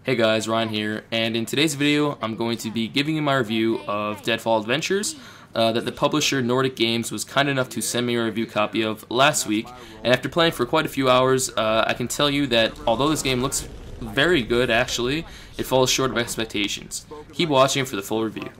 Hey guys, Ryan here, and in today's video I'm going to be giving you my review of Deadfall Adventures that the publisher Nordic Games was kind enough to send me a review copy of last week, and after playing for quite a few hours, I can tell you that although this game looks very good actually, it falls short of expectations. Keep watching for the full review.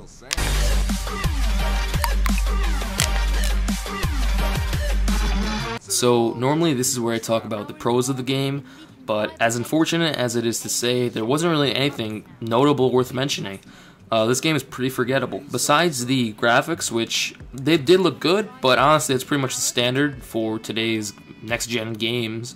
So normally this is where I talk about the pros of the game, but as unfortunate as it is to say, there wasn't really anything notable worth mentioning. This game is pretty forgettable. Besides the graphics, which they did look good, but honestly it's pretty much the standard for today's next-gen games.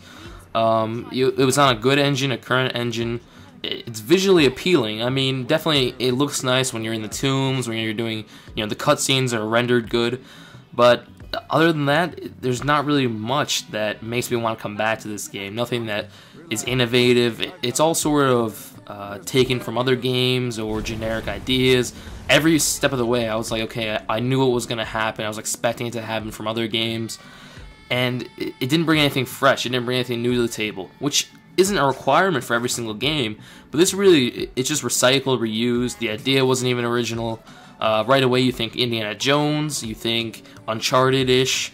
It was on a good engine, a current engine. It's visually appealing. I mean, definitely it looks nice when you're in the tombs, when you're doing, the cutscenes are rendered good, but other than that, there's not really much that makes me want to come back to this game. Nothing that is innovative. It's all sort of taken from other games or generic ideas. Every step of the way, I was like, okay, I knew what was going to happen. I was expecting it to happen from other games. And it didn't bring anything fresh. It didn't bring anything new to the table, which isn't a requirement for every single game. But this really, it's just recycled, reused. The idea wasn't even original. Right away you think Indiana Jones, you think Uncharted-ish,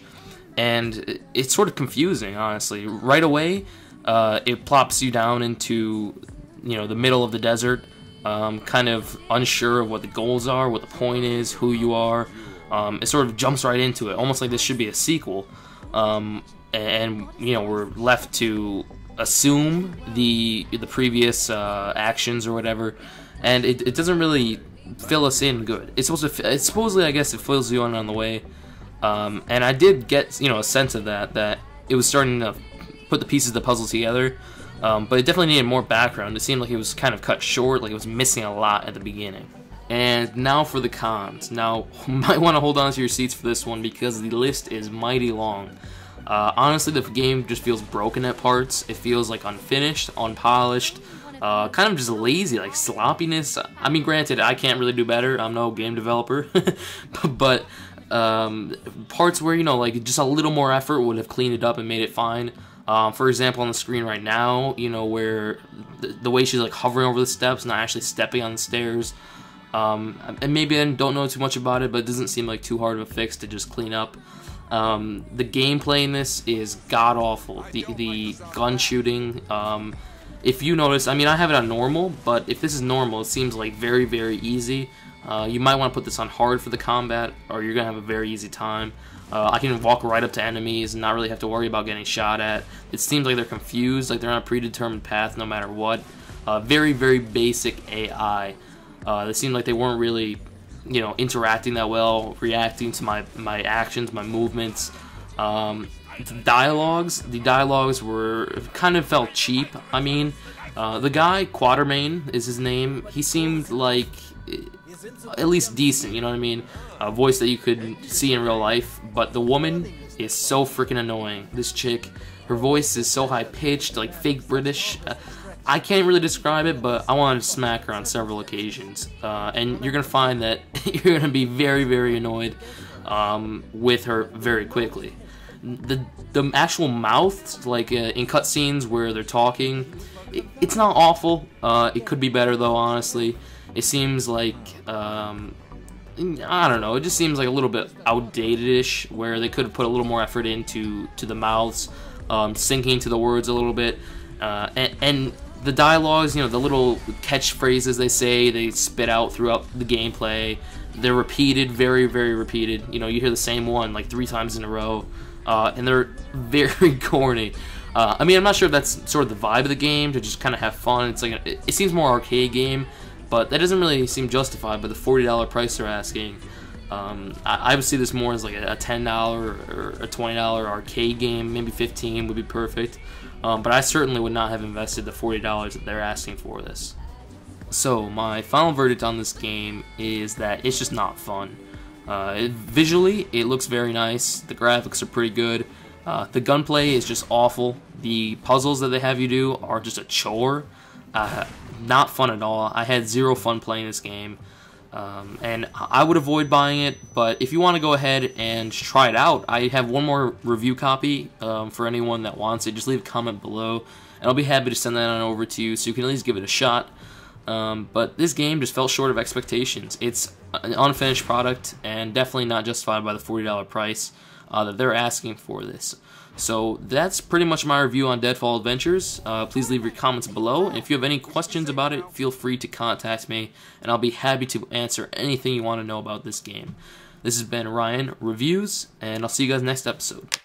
and it's sort of confusing, honestly. Right away, it plops you down into, the middle of the desert, kind of unsure of what the goals are, what the point is, who you are. It sort of jumps right into it, almost like this should be a sequel. And we're left to assume the previous actions or whatever, and it doesn't really fill us in good. It's supposedly, I guess, it fills you in on the way, and I did get a sense of that it was starting to put the pieces of the puzzle together, but it definitely needed more background. It seemed like it was kind of cut short, like it was missing a lot at the beginning. And now for the cons. Now, you might want to hold on to your seats for this one because the list is mighty long. Honestly, the game just feels broken at parts. It feels like unfinished, unpolished, kind of just lazy, like sloppiness. I mean, granted, I can't really do better. I'm no game developer, but parts where like just a little more effort would have cleaned it up and made it fine. For example, on the screen right now, where the way she's like hovering over the steps, not actually stepping on the stairs. And maybe I don't know too much about it, but it doesn't seem like too hard of a fix to just clean up. The gameplay in this is god-awful. The gun shooting, if you notice, I mean, I have it on normal, but if this is normal, it seems like very, very easy. You might want to put this on hard for the combat, or you're going to have a very easy time. I can walk right up to enemies and not really have to worry about getting shot at. It seems like they're confused, like they're on a predetermined path no matter what. Very, very basic AI. They seemed like they weren't really interacting that well, reacting to my actions, my movements. The dialogues were kind of felt cheap. I mean, the guy, Quatermain is his name, he seemed like at least decent, you know what I mean? A voice that you could see in real life, but the woman is so freaking annoying. This chick, her voice is so high-pitched, like fake British. I can't really describe it, but I wanted to smack her on several occasions. And you're going to find that you're going to be very, very annoyed with her very quickly. The actual mouth, like in cutscenes where they're talking, it's not awful. It could be better, though, honestly. It seems like, I don't know, it just seems like a little bit outdated-ish, where they could have put a little more effort into the mouths, syncing to the words a little bit. And the dialogues, the little catchphrases they spit out throughout the gameplay, they're repeated, very, very repeated. You hear the same one like 3 times in a row, and they're very corny. I mean, I'm not sure if that's sort of the vibe of the game, to just kind of have fun. It's like it seems more arcade game, but that doesn't really seem justified by the $40 price they're asking. I would see this more as like a $10 or a $20 arcade game, maybe $15 would be perfect. But I certainly would not have invested the $40 that they're asking for this. So my final verdict on this game is that it's just not fun. Visually, it looks very nice. The graphics are pretty good. The gunplay is just awful. The puzzles that they have you do are just a chore. Not fun at all. I had zero fun playing this game. And I would avoid buying it, but if you want to go ahead and try it out, I have one more review copy for anyone that wants it. Just leave a comment below, and I'll be happy to send that on over to you so you can at least give it a shot. But this game just fell short of expectations. It's an unfinished product and definitely not justified by the $40 price that they're asking for this. So that's pretty much my review on Deadfall Adventures. Please leave your comments below. And if you have any questions about it, feel free to contact me, and I'll be happy to answer anything you want to know about this game. This has been Ryan Reviews, and I'll see you guys next episode.